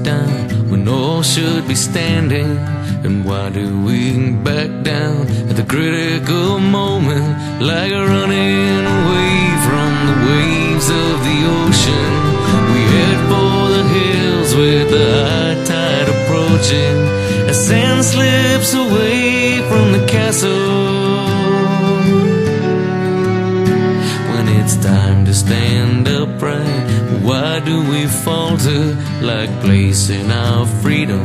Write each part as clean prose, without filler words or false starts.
down when all should be standing? And why do we back down at the critical moment, like running away from the waves of the ocean? We head for the hills with the high tide approaching, as sand slips away from the castle. When it's time to stand upright, why do we falter, like placing our freedom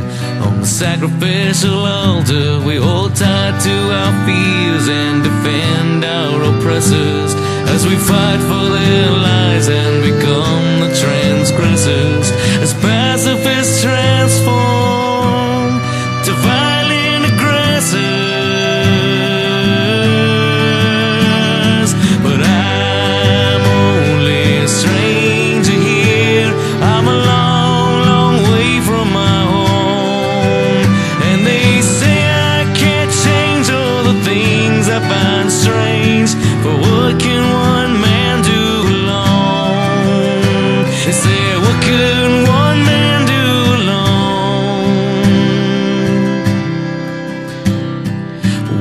on the sacrificial altar? We hold tight to our fears and defend our oppressors, as we fight for their lives and become the transgressors, as pacifists transform to violent aggressors. But I'm only a stranger here. I'm a long, long way from my home, and they say I can't change all the things I find strange. For what can one man do alone? They say, what can one man do alone?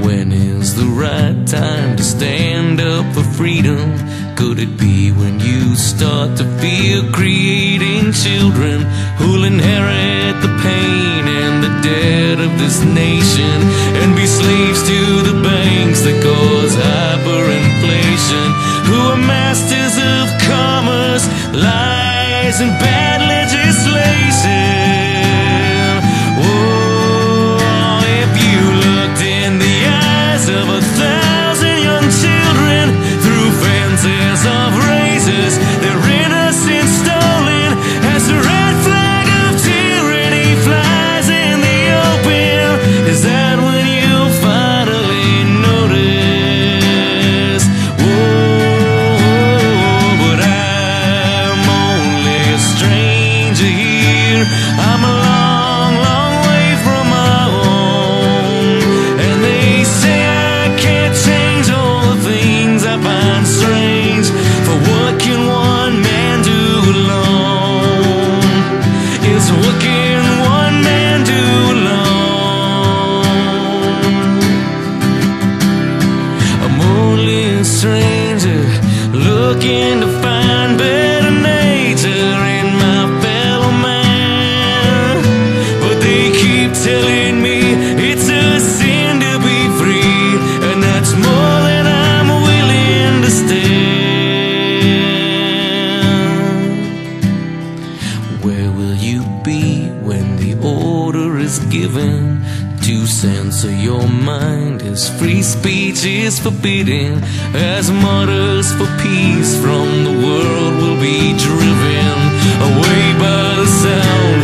When is the right time to stand up for freedom? Could it be when you start to fear creating children who'll inherit the pain and the debt of this nation, and be slaves to the banks that cause hyperinflation, who are masters of commerce, lies, and bad legislation? Oh, if you looked in the eyes of 1,000 young children through fences of razors, their innocence stolen, as the red flag of tyranny flies in the open, is that when you'll finally notice? Whoa, but I'm only a stranger here. I'm a long, long way from my home, and they say I can't change all the things I find strange. For what can one man do alone? Is what can one man do alone? I'm only a stranger looking to find better nature in my fellow man, but they keep telling me it's a sin to be free, and that's more than I'm willing to stand. Where will you be when the order is given to censor your mind, as free speech is forbidden, as martyrs for peace from the world will be driven away by the sound